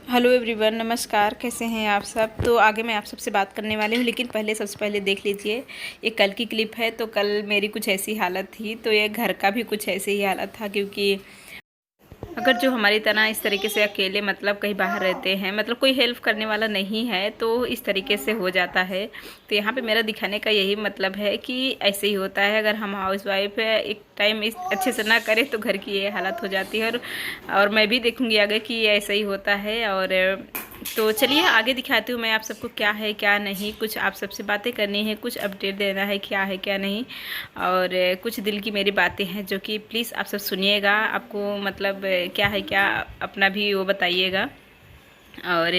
Hello everyone, नमस्कार। कैसे हैं आप सब। तो आगे मैं आप सबसे बात करने वाली हूँ, लेकिन सबसे पहले देख लीजिए। ये कल की क्लिप है। तो कल मेरी कुछ ऐसी हालत थी, तो ये घर का भी कुछ ऐसे ही हालत था। क्योंकि अगर जो हमारी तरह इस तरीके से अकेले कहीं बाहर रहते हैं, कोई हेल्प करने वाला नहीं है, तो इस तरीके से हो जाता है। तो यहाँ पे मेरा दिखाने का यही मतलब है कि ऐसे ही होता है। अगर हम हाउस वाइफ है, एक टाइम इस अच्छे से ना करें तो घर की ये हालत हो जाती है। और मैं भी देखूँगी आगे कि ऐसा ही होता है। और तो चलिए आगे दिखाती हूँ मैं आप सबको क्या है क्या नहीं। कुछ आप सबसे बातें करनी है, कुछ अपडेट देना है क्या नहीं। और कुछ दिल की मेरी बातें हैं जो कि प्लीज़ आप सब सुनिएगा। आपको क्या है क्या अपना भी वो बताइएगा। और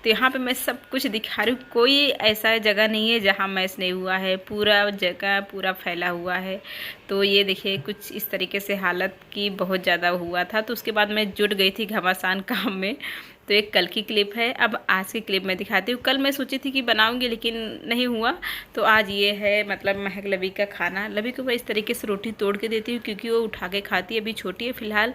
तो यहाँ पे मैं सब कुछ दिखा रही हूँ। कोई ऐसा जगह नहीं है जहाँ मैच नहीं हुआ है, पूरा जगह पूरा फैला हुआ है। तो ये देखिए कुछ इस तरीके से हालत की बहुत ज़्यादा हुआ था। तो उसके बाद मैं जुट गई थी घमासान काम में। तो एक कल की क्लिप है, अब आज की क्लिप मैं दिखाती हूँ। कल मैं सोची थी कि बनाऊंगी लेकिन नहीं हुआ। तो आज ये है महक लवी का खाना। लवी को मैं इस तरीके से रोटी तोड़ के देती हूँ क्योंकि वो उठा के खाती है, अभी छोटी है फ़िलहाल।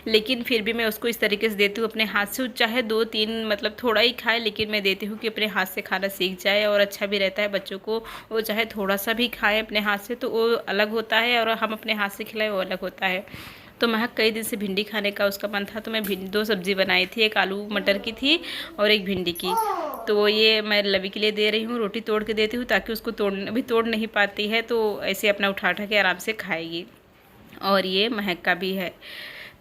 लेकिन फिर भी मैं उसको इस तरीके से देती हूँ अपने हाथ से। चाहे 2-3 थोड़ा ही खाए, लेकिन मैं देती हूँ कि अपने हाथ से खाना सीख जाए। और अच्छा भी रहता है बच्चों को, वो चाहे थोड़ा सा भी खाए अपने हाथ से तो वो अलग होता है, और हम अपने हाथ से खिलाए वो अलग होता है। तो महक कई दिन से भिंडी खाने का उसका मन था, तो मैं दो सब्ज़ी बनाई थी, एक आलू मटर की थी और एक भिंडी की। तो ये मैं लवी के लिए दे रही हूँ, रोटी तोड़ के देती हूँ ताकि उसको अभी तोड़ नहीं पाती है, तो ऐसे अपना उठा उठा के आराम से खाएगी। और ये महक का भी है।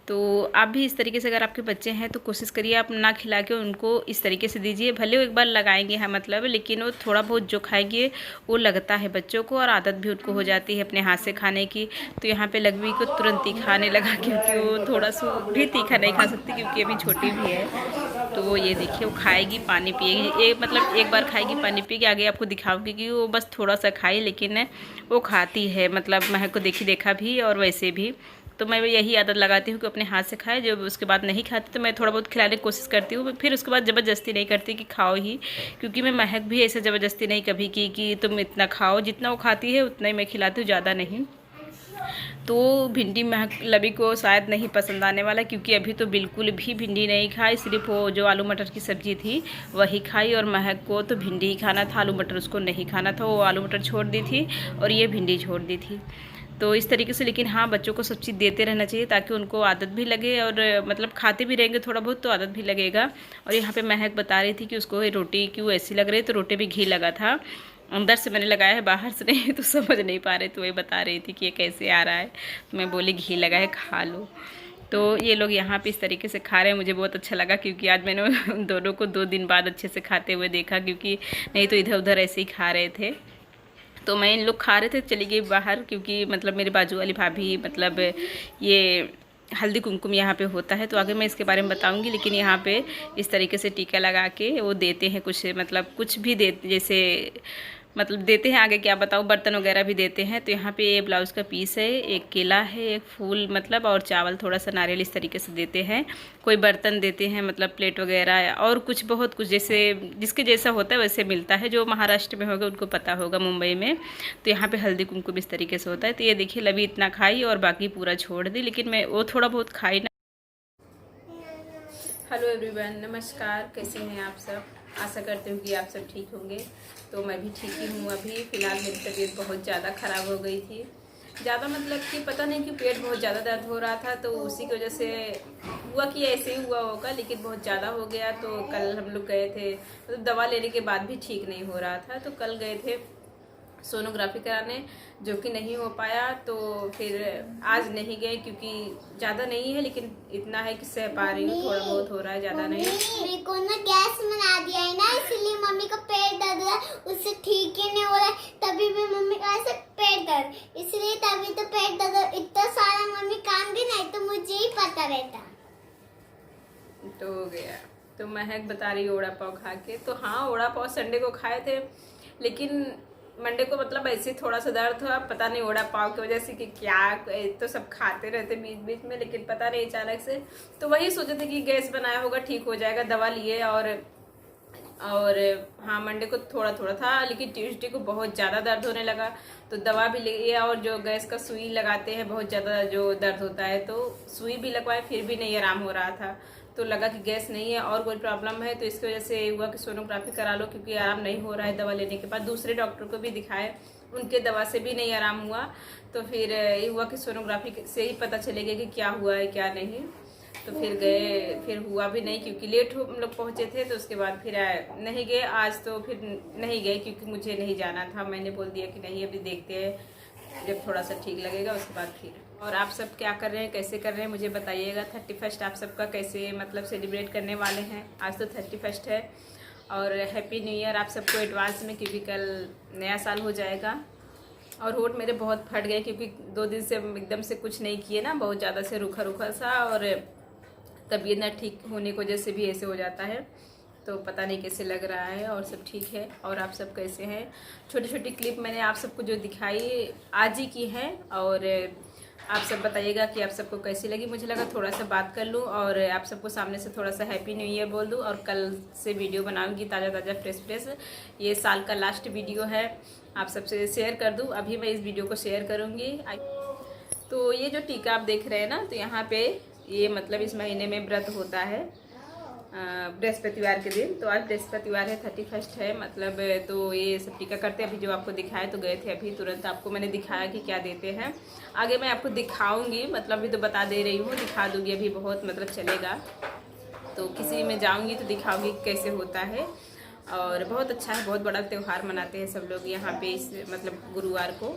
तो आप भी इस तरीके से अगर आपके बच्चे हैं तो कोशिश करिए आप ना खिला के उनको इस तरीके से दीजिए। भले वो एक बार लगाएंगे हैं लेकिन वो थोड़ा बहुत जो खाएंगे वो लगता है बच्चों को, और आदत भी उनको हो जाती है अपने हाथ से खाने की। तो यहाँ पे लघवी को तुरंत ही खाने लगा क्योंकि वो थोड़ा सा भी तीखा नहीं खा सकती क्योंकि अभी छोटी भी है। तो वो ये देखिए वो खाएगी, पानी पिएगी। एक बार खाएगी, पानी पिएगी। आगे आपको दिखाऊंगी कि वो बस थोड़ा सा खाई, लेकिन वो खाती है। महक को देखा भी और वैसे भी। तो मैं यही आदत लगाती हूँ कि अपने हाथ से खाए। जब उसके बाद नहीं खाती तो मैं थोड़ा बहुत खिलाने की कोशिश करती हूँ, फिर उसके बाद ज़बरदस्ती नहीं करती कि खाओ ही। क्योंकि मैं महक भी ऐसे ज़बरदस्ती नहीं कभी की कि तुम इतना खाओ, जितना वो खाती है उतना ही मैं खिलाती हूँ, ज़्यादा नहीं। तो भिंडी महक लवी को शायद नहीं पसंद आने वाला, क्योंकि अभी तो बिल्कुल भी भिंडी नहीं खाई। सिर्फ वो जो आलू मटर की सब्ज़ी थी वही खाई, और महक को तो भिंडी ही खाना था, आलू मटर उसको नहीं खाना था। वो आलू मटर छोड़ दी थी और ये भिंडी छोड़ दी थी। तो इस तरीके से। लेकिन हाँ, बच्चों को सब चीज़ देते रहना चाहिए ताकि उनको आदत भी लगे, और खाते भी रहेंगे थोड़ा बहुत तो आदत भी लगेगा। और यहाँ पे महक बता रही थी कि उसको रोटी क्यों ऐसी लग रही है, तो रोटी भी घी लगा था। अंदर से मैंने लगाया है, बाहर से नहीं, तो समझ नहीं पा रहे। तो वही बता रही थी कि ये कैसे आ रहा है। तो मैं बोली घी लगा है, खा लो। तो ये लोग यहाँ पे इस तरीके से खा रहे हैं। मुझे बहुत अच्छा लगा क्योंकि आज मैंने उन दोनों को 2 दिन बाद अच्छे से खाते हुए देखा, क्योंकि नहीं तो इधर उधर ऐसे ही खा रहे थे। तो मैं इन लोग खा रहे थे, चली गई बाहर, क्योंकि मेरे बाजू वाली भाभी ये हल्दी कुमकुम यहाँ पे होता है। तो आगे मैं इसके बारे में बताऊंगी। लेकिन यहाँ पे इस तरीके से टीका लगा के वो देते हैं कुछ कुछ भी दे, जैसे देते हैं। आगे क्या बताऊँ, बर्तन वगैरह भी देते हैं। तो यहाँ पे ये ब्लाउज़ का पीस है, एक केला है, एक फूल और चावल, थोड़ा सा नारियल, इस तरीके से देते हैं। कोई बर्तन देते हैं, प्लेट वगैरह, और कुछ बहुत कुछ जैसे जिसके जैसा होता है वैसे मिलता है। जो महाराष्ट्र में होगा उनको पता होगा, मुंबई में। तो यहाँ पे हल्दी कुमकुम इस तरीके से होता है। तो ये देखिए लवी इतना खाई और बाकी पूरा छोड़ दी, लेकिन मैं वो थोड़ा बहुत खाई ना। हेलो एवरीवन, नमस्कार। कैसे हैं आप सब। आशा करती हूँ कि आप सब ठीक होंगे। तो मैं भी ठीक ही हूँ। अभी फ़िलहाल मेरी तबीयत बहुत ज़्यादा ख़राब हो गई थी। ज़्यादा कि पता नहीं कि पेट बहुत ज़्यादा दर्द हो रहा था, तो उसी की वजह से हुआ कि ऐसे ही हुआ होगा, लेकिन बहुत ज़्यादा हो गया। तो कल हम लोग गए थे, दवा लेने के बाद भी ठीक नहीं हो रहा था। तो कल गए थे सोनोग्राफी कराने, जो कि नहीं हो पाया। तो फिर आज नहीं गए क्योंकि ज़्यादा नहीं है, लेकिन इतना है कि सह पा रही हूँ, थोड़ा बहुत हो रहा है, ज़्यादा नहीं। मेरे को ना गैस बना दिया है ना, इसलिए मम्मी का पेट दर्द है, उससे ठीक ही नहीं हो रहा है। तभी भी मम्मी का ऐसे पेट दर्द, इसलिए तभी तो पेट दर्द इतना सारा मम्मी काम भी नहीं, तो मुझे ही पता रहता। तो हो गया। तो महक बता रही ओड़ा पाव खा के। तो हाँ, ओड़ा पाव संडे को खाए थे, लेकिन मंडे को ऐसे थोड़ा सा दर्द हुआ, पता नहीं ओड़ा पाव की वजह से कि क्या। तो सब खाते रहते बीच बीच में, लेकिन पता नहीं अचानक से। तो वही सोचे थे कि गैस बनाया होगा, ठीक हो जाएगा। दवा लिए और हाँ, मंडे को थोड़ा थोड़ा था, लेकिन ट्यूसडे को बहुत ज़्यादा दर्द होने लगा। तो दवा भी लिए, और जो गैस का सुई लगाते हैं बहुत ज़्यादा जो दर्द होता है, तो सुई भी लगवाए, फिर भी नहीं आराम हो रहा था। तो लगा कि गैस नहीं है और कोई प्रॉब्लम है, तो इसकी वजह से हुआ कि सोनोग्राफी करा लो, क्योंकि आराम नहीं हो रहा है दवा लेने के बाद। दूसरे डॉक्टर को भी दिखाए, उनके दवा से भी नहीं आराम हुआ, तो फिर ये हुआ कि सोनोग्राफी से ही पता चलेगा कि क्या हुआ है क्या नहीं। तो फिर गए, फिर हुआ भी नहीं, क्योंकि लेट हम लोग पहुँचे थे, तो उसके बाद फिर नहीं गए आज, तो फिर नहीं गए क्योंकि मुझे नहीं जाना था। मैंने बोल दिया कि नहीं, अभी देखते हैं, जब थोड़ा सा ठीक लगेगा उसके बाद फिर। और आप सब क्या कर रहे हैं, कैसे कर रहे हैं, मुझे बताइएगा। 31 आप सबका कैसे मतलब सेलिब्रेट करने वाले हैं। आज तो 31 है, और हैप्पी न्यू ईयर आप सबको एडवांस में, क्योंकि कल नया साल हो जाएगा। और होंठ मेरे बहुत फट गए, क्योंकि 2 दिन से एकदम से कुछ नहीं किए ना, बहुत ज़्यादा से रूखा रूखा सा, और तबीयत ना ठीक होने की वजह से भी ऐसे हो जाता है। तो पता नहीं कैसे लग रहा है, और सब ठीक है। और आप सब कैसे हैं। छोटी छोटी क्लिप मैंने आप सबको जो दिखाई आज ही की है, और आप सब बताइएगा कि आप सबको कैसी लगी। मुझे लगा थोड़ा सा बात कर लूँ और आप सबको सामने से थोड़ा सा हैप्पी न्यू ईयर बोल दूँ, और कल से वीडियो बनाऊँगी ताज़ा ताज़ा फ्रेश फ्रेश। ये साल का लास्ट वीडियो है, आप सबसे शेयर कर दूँ। अभी मैं इस वीडियो को शेयर करूँगी। तो ये जो टीका आप देख रहे हैं ना, तो यहाँ पे ये मतलब इस महीने में व्रत होता है बृहस्पतिवार के दिन। तो आज बृहस्पतिवार है, 31 है मतलब। तो ये सब टीका करते हैं। अभी जो आपको दिखाया, तो गए थे अभी तुरंत, आपको मैंने दिखाया कि क्या देते हैं। आगे मैं आपको दिखाऊंगी, मतलब अभी तो बता दे रही हूँ, दिखा दूंगी अभी बहुत मतलब चलेगा। तो किसी में जाऊंगी तो दिखाऊंगी कैसे होता है। और बहुत अच्छा है, बहुत बड़ा त्यौहार मनाते हैं सब लोग यहाँ पे। इस मतलब गुरुवार को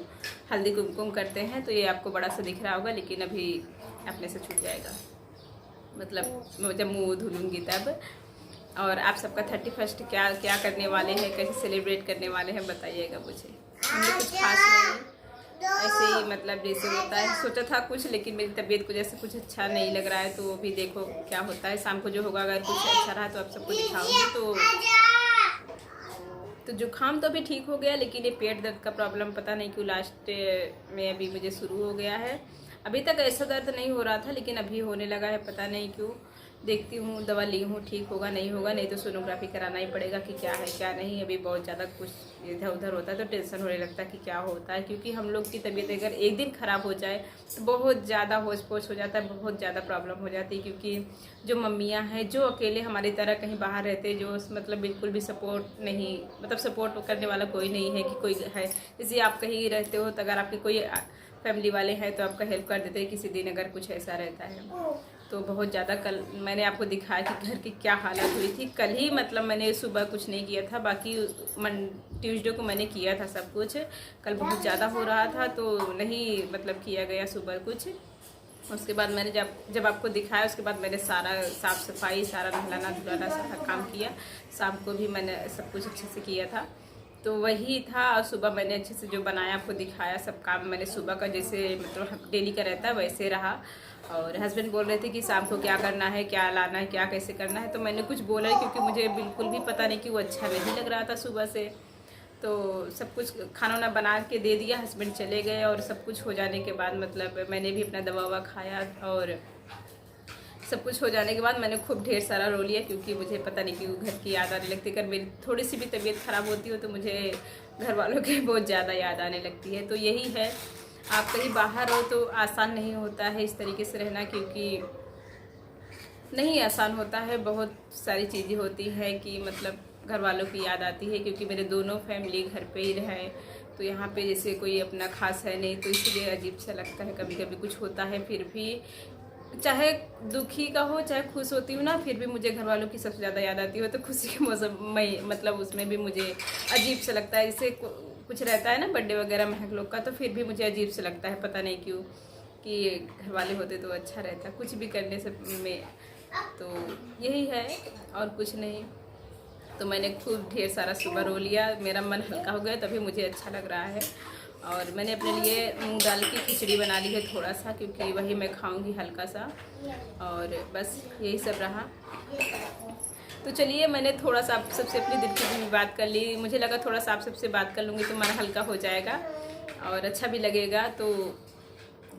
हल्दी कुमकुम करते हैं। तो ये आपको बड़ा सा दिख रहा होगा, लेकिन अभी अपने से छूट जाएगा, मतलब जब मुँह धुलूँगी तब। और आप सबका 31 क्या क्या करने वाले हैं, कैसे सेलिब्रेट करने वाले हैं, बताइएगा मुझे। हमने कुछ खास नहीं, ऐसे ही मतलब जैसे होता है। सोचा था कुछ, लेकिन मेरी तबीयत को जैसे कुछ अच्छा नहीं लग रहा है, तो अभी देखो क्या होता है। शाम को जो होगा, अगर कुछ अच्छा रहा तो आप सबको दिखाऊंगी। तो जुकाम तो अभी ठीक हो गया, लेकिन ये पेट दर्द का प्रॉब्लम पता नहीं क्यों लास्ट में अभी मुझे शुरू हो गया है। अभी तक ऐसा दर्द नहीं हो रहा था, लेकिन अभी होने लगा है, पता नहीं क्यों। देखती हूँ, दवा ली हूँ, ठीक होगा नहीं होगा, नहीं तो सोनोग्राफी कराना ही पड़ेगा कि क्या है क्या नहीं। अभी बहुत ज़्यादा कुछ इधर उधर होता है, तो टेंशन होने लगता है कि क्या होता है। क्योंकि हम लोग की तबीयत अगर एक दिन ख़राब हो जाए तो बहुत ज़्यादा होश पोश हो जाता है, बहुत ज़्यादा प्रॉब्लम हो जाती है। क्योंकि जो मम्मियाँ हैं, जो अकेले हमारी तरह कहीं बाहर रहते, जो मतलब बिल्कुल भी सपोर्ट नहीं, मतलब सपोर्ट करने वाला कोई नहीं है कि कोई है। जैसे आप कहीं रहते हो, तो अगर आपके कोई फैमिली वाले हैं तो आपका हेल्प कर देते हैं किसी दिन, अगर कुछ ऐसा रहता है तो। बहुत ज़्यादा कल मैंने आपको दिखाया कि घर की क्या हालत हुई थी। कल ही मतलब मैंने सुबह कुछ नहीं किया था, बाकी ट्यूसडे को मैंने किया था सब कुछ। कल बहुत ज़्यादा हो रहा था, तो नहीं मतलब किया गया सुबह कुछ। उसके बाद मैंने जब आपको दिखाया, उसके बाद मैंने सारा साफ़ सफाई, सारा नहलाना धुलाना सारा काम किया। शाम को भी मैंने सब कुछ अच्छे से किया था, तो वही था। और सुबह मैंने अच्छे से जो बनाया आपको दिखाया, सब काम मैंने सुबह का जैसे मतलब डेली का रहता है वैसे रहा। और हस्बैंड बोल रहे थे कि शाम को क्या करना है, क्या लाना है, क्या कैसे करना है, तो मैंने कुछ बोला, क्योंकि मुझे बिल्कुल भी पता नहीं कि वो अच्छा नहीं लग रहा था सुबह से। तो सब कुछ खाना वाना बना के दे दिया, हस्बैंड चले गए। और सब कुछ हो जाने के बाद मतलब मैंने भी अपना दवा ववा खाया, और सब कुछ हो जाने के बाद मैंने खूब ढेर सारा रो लिया, क्योंकि मुझे पता नहीं क्यों घर की याद आने लगती है। अगर मेरी थोड़ी सी भी तबीयत ख़राब होती हो, तो मुझे घर वालों की बहुत ज़्यादा याद आने लगती है। तो यही है, आप कहीं बाहर हो तो आसान नहीं होता है इस तरीके से रहना, क्योंकि नहीं आसान होता है। बहुत सारी चीज़ें होती है कि मतलब घर वालों की याद आती है, क्योंकि मेरे दोनों फैमिली घर पे ही रहे, तो यहाँ पे जैसे कोई अपना खास है नहीं, तो इसलिए अजीब सा लगता है। कभी कभी कुछ होता है, फिर भी चाहे दुखी का हो चाहे खुश होती हूँ ना, फिर भी मुझे घर वालों की सबसे ज़्यादा याद आती हो। तो खुशी के मौसम में मतलब उसमें भी मुझे अजीब सा लगता है। जैसे कुछ रहता है ना बर्थडे वगैरह महक लोग का, तो फिर भी मुझे अजीब से लगता है, पता नहीं क्यों, कि घर वाले होते तो अच्छा रहता कुछ भी करने से में। तो यही है और कुछ नहीं। तो मैंने खूब ढेर सारा सुबह रो लिया, मेरा मन हल्का हो गया, तभी मुझे अच्छा लग रहा है। और मैंने अपने लिए मूंग दाल की खिचड़ी बना ली है थोड़ा सा, क्योंकि वही मैं खाऊंगी हल्का सा। और बस यही सब रहा। तो चलिए, मैंने थोड़ा सा आप सबसे अपनी दिल की भी बात कर ली। मुझे लगा थोड़ा सा आप सबसे बात कर लूँगी तो मन हल्का हो जाएगा और अच्छा भी लगेगा। तो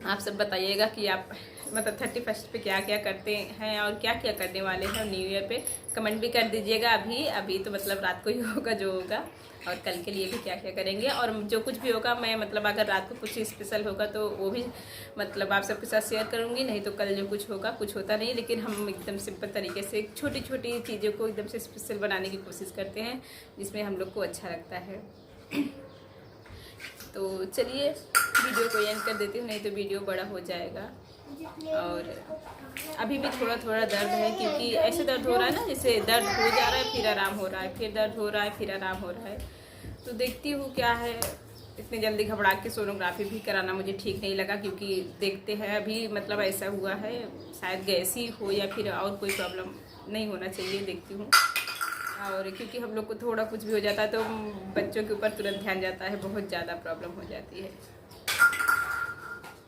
आप सब बताइएगा कि आप मतलब 31 पे क्या क्या करते हैं और क्या क्या करने वाले हैं न्यू ईयर पे, कमेंट भी कर दीजिएगा। अभी तो मतलब रात को ही होगा जो होगा, और कल के लिए भी क्या क्या करेंगे, और जो कुछ भी होगा मैं मतलब अगर रात को कुछ स्पेशल होगा तो वो भी मतलब आप सबके साथ शेयर करूँगी। नहीं तो कल जो कुछ होगा, कुछ होता नहीं, लेकिन हम एकदम सिंपल तरीके से छोटी छोटी चीज़ों को एकदम से स्पेशल बनाने की कोशिश करते हैं, जिसमें हम लोग को अच्छा लगता है। तो चलिए वीडियो को एंड कर देती हूँ, नहीं तो वीडियो बड़ा हो जाएगा। और अभी भी थोड़ा थोड़ा दर्द है, क्योंकि ऐसे दर्द हो रहा है ना, जैसे दर्द हो जा रहा है फिर आराम हो रहा है, फिर दर्द हो रहा है फिर आराम हो रहा है। तो देखती हूँ क्या है। इतनी जल्दी घबरा के सोनोग्राफी भी कराना मुझे ठीक नहीं लगा, क्योंकि देखते हैं अभी मतलब ऐसा हुआ है, शायद गैस ही हो या फिर और कोई प्रॉब्लम नहीं होना चाहिए, देखती हूँ। और क्योंकि हम लोग को थोड़ा कुछ भी हो जाता है तो बच्चों के ऊपर तुरंत ध्यान जाता है, बहुत ज़्यादा प्रॉब्लम हो जाती है,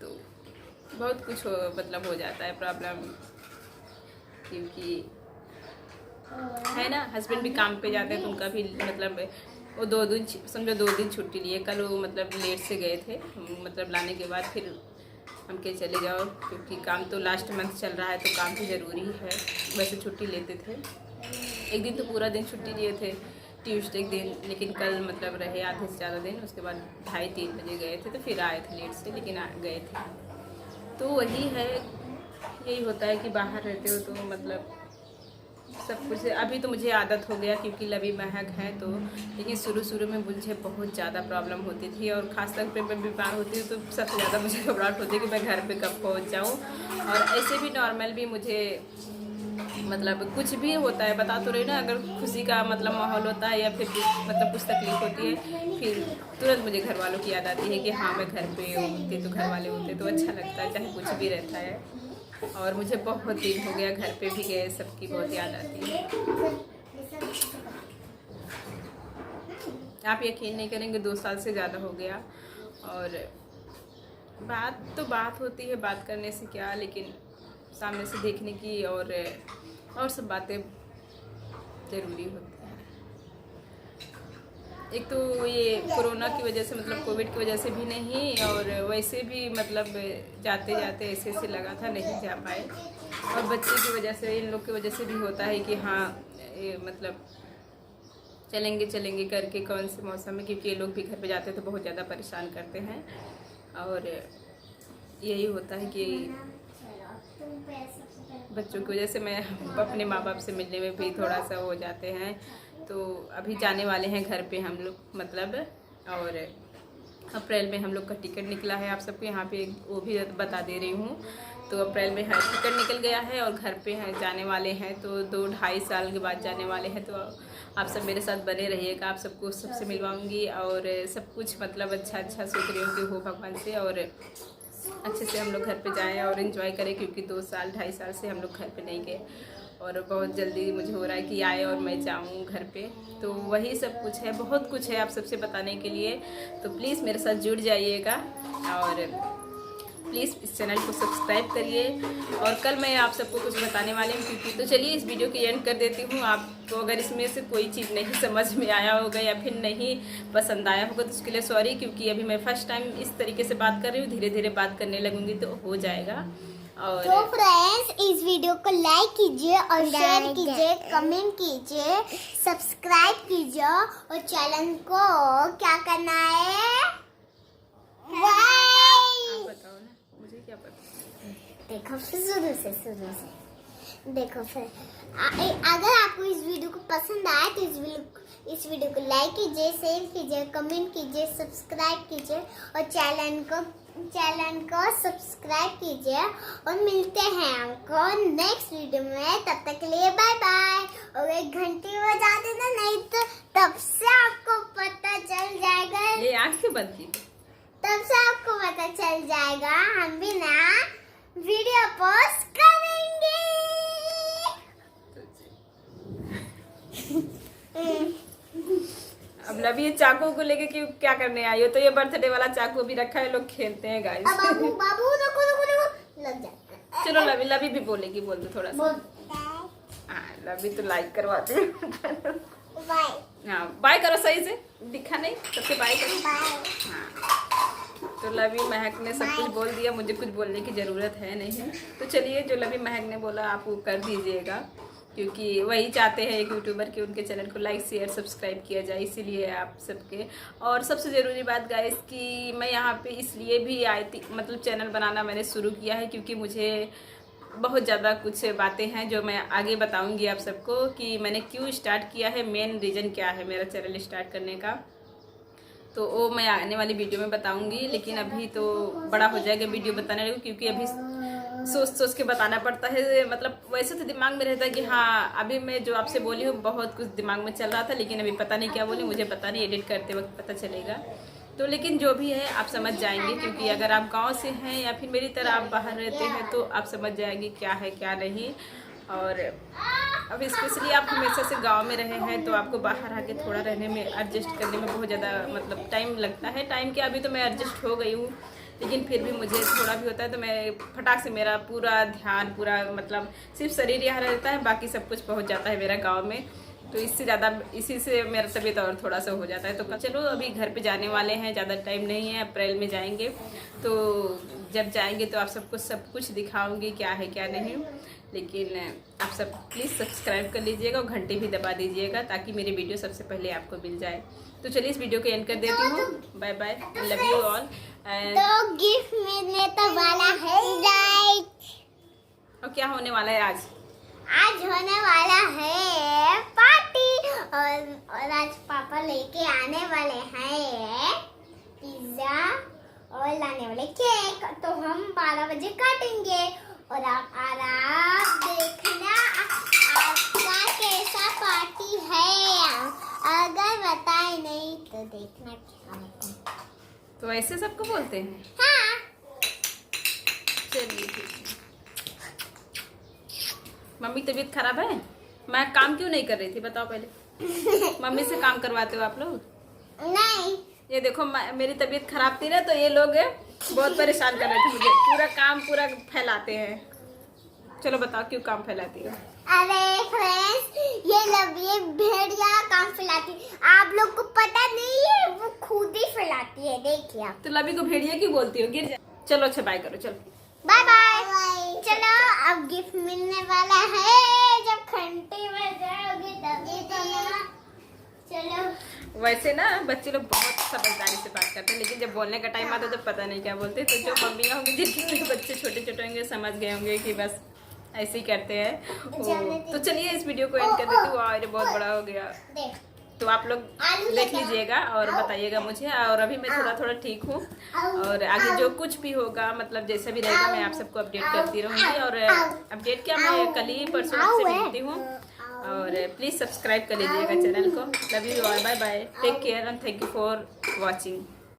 तो बहुत कुछ मतलब हो जाता है प्रॉब्लम, क्योंकि है ना, हस्बैंड भी काम पे जाते हैं तो उनका भी मतलब वो 2 दिन समझो 2 दिन छुट्टी लिए। कल वो मतलब लेट से गए थे, मतलब लाने के बाद फिर हम के चले जाओ, क्योंकि काम तो लास्ट मंथ चल रहा है तो काम भी ज़रूरी है। वैसे छुट्टी लेते थे, एक दिन तो पूरा दिन छुट्टी लिए थे ट्यूसडे के दिन, लेकिन कल मतलब रहे आधे से ज़्यादा दिन। उसके बाद 2:30-3 बजे गए थे, तो फिर आए थे लेट से, लेकिन गए थे। तो वही है, यही होता है कि बाहर रहते हो तो मतलब सब कुछ। अभी तो मुझे आदत हो गया, क्योंकि लवी महक है तो, लेकिन शुरू में मुझे बहुत ज़्यादा प्रॉब्लम होती थी, और ख़ासतौर पे मैं बीमार होती हूँ तो सबसे ज़्यादा मुझे घबराहट होती है कि मैं घर पे कब पहुँच जाऊँ। और ऐसे भी नॉर्मल भी मुझे मतलब कुछ भी होता है, बता तो रही ना, अगर खुशी का मतलब माहौल होता है या फिर मतलब कुछ तकलीफ होती है, फिर तुरंत मुझे घर वालों की याद आती है कि हाँ मैं घर पे होती तो घर वाले होते तो अच्छा लगता है, चाहे कुछ भी रहता है। और मुझे बहुत दिन हो गया घर पे भी गए, सबकी बहुत याद आती है। आप यकीन नहीं करेंगे, 2 साल से ज़्यादा हो गया। और बात तो बात होती है, बात करने से क्या, लेकिन सामने से देखने की और सब बातें ज़रूरी होती हैं। एक तो ये कोरोना की वजह से मतलब कोविड की वजह से भी नहीं, और वैसे भी मतलब जाते जाते ऐसे लगा था नहीं जा पाए, और बच्चे की वजह से, इन लोग की वजह से भी होता है कि हाँ ये मतलब चलेंगे करके कौन से मौसम में, क्योंकि ये लोग भी घर पे जाते हैं तो बहुत ज़्यादा परेशान करते हैं। और यही होता है कि बच्चों की वजह से मैं अपने माँ बाप से मिलने में भी थोड़ा सा हो जाते हैं। तो अभी जाने वाले हैं घर पे हम लोग मतलब, और अप्रैल में हम लोग का टिकट निकला है, आप सबको यहाँ पे वो भी बता दे रही हूँ। तो अप्रैल में टिकट निकल गया है और घर पे हैं जाने वाले हैं, तो 2-2.5 साल के बाद जाने वाले हैं। तो आप सब मेरे साथ बने रहिएगा, आप सबको सबसे मिलवाऊँगी, और सब कुछ मतलब अच्छा सोच रही हूँ कि हो भगवान से, और अच्छे से हम लोग घर पे जाएं और एंजॉय करें, क्योंकि 2-2.5 साल से हम लोग घर पे नहीं गए, और बहुत जल्दी मुझे हो रहा है कि आए और मैं जाऊं घर पे। तो वही सब कुछ है, बहुत कुछ है आप सबसे बताने के लिए। तो प्लीज़ मेरे साथ जुड़ जाइएगा, और प्लीज़ इस चैनल को सब्सक्राइब करिए। और कल मैं आप सबको कुछ बताने वाली हूँ, क्योंकि तो चलिए इस वीडियो की एंड कर देती हूँ। आपको अगर इसमें से कोई चीज़ नहीं समझ में आया होगा या फिर नहीं पसंद आया होगा तो उसके लिए सॉरी, क्योंकि अभी मैं फर्स्ट टाइम इस तरीके से बात कर रही हूँ, धीरे धीरे बात करने लगूंगी तो हो जाएगा। और तो फ्रेंड्स इस वीडियो को लाइक कीजिए और शेयर कीजिए, कमेंट कीजिए, सब्सक्राइब कीजिए, और चैनल को क्या करना है, आप बताओ ना, मुझे क्या पता। देखो फिर शुरू से देखो फिर अगर आपको इस वीडियो को पसंद आए तो इस वीडियो को लाइक कीजिए, शेयर कीजिए, कमेंट कीजिए, सब्सक्राइब कीजिए, और चैनल को सब्सक्राइब कीजिए। और मिलते हैं हमको नेक्स्ट वीडियो में, तब तक के लिए बाय बाय। और 1 घंटे बजा देना, नहीं तो तब से आपको पता चल जाएगा, ये आँख क्यों बंद की? तब से आपको पता चल जाएगा हम भी ना वीडियो पोस्ट करेंगे। अब लवी ये चाकू को लेके क्यों क्या करने आई हो? तो ये बर्थडे वाला चाकू भी रखा है, लोग खेलते हैं गाइस। बाबू रुको लग जा। चलो लवी भी बोलेगी, बोल दो थोड़ा सा। हाँ लवी तो लाइक करवाते हैं। बाय। हाँ बाय करो, सही से दिखा नहीं, सबसे बाय करो। बाय। हाँ तो लवी महक ने सब कुछ बोल दिया, मुझे कुछ बोलने की ज़रूरत है नहीं। तो चलिए, जो लवी महक ने बोला आप वो कर दीजिएगा, क्योंकि वही चाहते हैं एक यूट्यूबर कि उनके चैनल को लाइक शेयर सब्सक्राइब किया जाए, इसीलिए आप सबके। और सबसे ज़रूरी बात गाइस कि मैं यहाँ पे इसलिए भी आई थी, मतलब चैनल बनाना मैंने शुरू किया है क्योंकि मुझे बहुत ज़्यादा कुछ बातें हैं जो मैं आगे बताऊंगी आप सबको कि मैंने क्यों स्टार्ट किया है, मेन रीज़न क्या है मेरा चैनल स्टार्ट करने का। तो वो मैं आने वाली वीडियो में बताऊंगी, लेकिन अभी तो बड़ा हो जाएगा वीडियो बताने को, क्योंकि अभी सोच सोच के बताना पड़ता है। मतलब वैसे तो दिमाग में रहता है कि हाँ अभी मैं जो आपसे बोली हूँ बहुत कुछ दिमाग में चल रहा था, लेकिन अभी पता नहीं क्या बोली, मुझे पता नहीं, एडिट करते वक्त पता चलेगा। तो लेकिन जो भी है आप समझ जाएंगे, क्योंकि अगर आप गांव से हैं या फिर मेरी तरह आप बाहर रहते हैं तो आप समझ जाएंगे क्या है क्या नहीं। और अब स्पेशली आप हमेशा से गांव में रहे हैं तो आपको बाहर आके थोड़ा रहने में एडजस्ट करने में बहुत ज़्यादा मतलब टाइम लगता है। टाइम क्या, अभी तो मैं एडजस्ट हो गई हूँ, लेकिन फिर भी मुझे थोड़ा भी होता है तो मैं फटाक से मेरा पूरा ध्यान पूरा मतलब सिर्फ शरीर यहाँ रहता है, बाकी सब कुछ पहुँच जाता है मेरा गाँव में। तो इससे ज़्यादा इसी से मेरा तबीयत और थोड़ा सा हो जाता है। तो चलो अभी घर पे जाने वाले हैं, ज़्यादा टाइम नहीं है, अप्रैल में जाएंगे। तो जब जाएंगे तो आप सबको सब कुछ दिखाऊंगी क्या है क्या नहीं। लेकिन आप सब प्लीज़ सब्सक्राइब कर लीजिएगा और घंटी भी दबा दीजिएगा ताकि मेरी वीडियो सबसे पहले आपको मिल जाए। तो चलिए इस वीडियो को एंड कर देती हूँ। Bye bye, love you all. तो गिफ्ट मिलने तो वाला है, और क्या होने वाला है आज होने वाला है पार्टी, और आज पापा लेके आने वाले हैं पिज्जा और लाने वाले केक। तो हम 12 बजे काटेंगे और आप आराम देखना आपका कैसा पार्टी है। अगर बताए नहीं तो देखना क्या होता है। तो ऐसे सबको बोलते हैं? हाँ, चलिए ठीक है। मम्मी तबीयत खराब है, मैं काम क्यों नहीं कर रही थी बताओ पहले। मम्मी से काम करवाते हो आप लोग? नहीं, ये देखो मेरी तबीयत खराब थी ना तो ये लोग बहुत परेशान कर रहे थे मुझे, पूरा काम पूरा फैलाते हैं। चलो बताओ क्यों काम फैलाती हो? अरे फ्रेंड्स, ये भेड़िया काम फैलाती, आप लोग को पता नहीं है, वो खुद ही फैलाती है, देखिए आप। तो लवी को भेड़िया क्यों बोलती हो? गिर जा। चलो अच्छा बाय करो, चलो बाय बाय। चलो अब गिफ्ट मिलने वाला है, जब घंटे बजाओगे तभी तो ना। चलो, वैसे ना बच्चे लोग बहुत समझदारी से बात करते हैं, लेकिन जब बोलने का टाइम आता है तो पता नहीं क्या बोलते। तो जो मम्मियाँ होंगी जिनके बच्चे छोटे छोटे होंगे समझ गए होंगे कि बस ऐसे ही करते हैं। तो चलिए इस वीडियो को एंड कर देती हूँ। और बहुत बड़ा हो गया तो आप लोग देख लीजिएगा और बताइएगा मुझे। और अभी मैं थोड़ा थोड़ा ठीक हूँ, और आगे जो कुछ भी होगा मतलब जैसा भी रहेगा मैं आप सबको अपडेट करती रहूँगी। और अपडेट क्या, मैं कल ही परसों आपसे मिलती हूँ। और प्लीज़ सब्सक्राइब कर लीजिएगा चैनल को। Love you all, bye bye, take care and thank you for watching.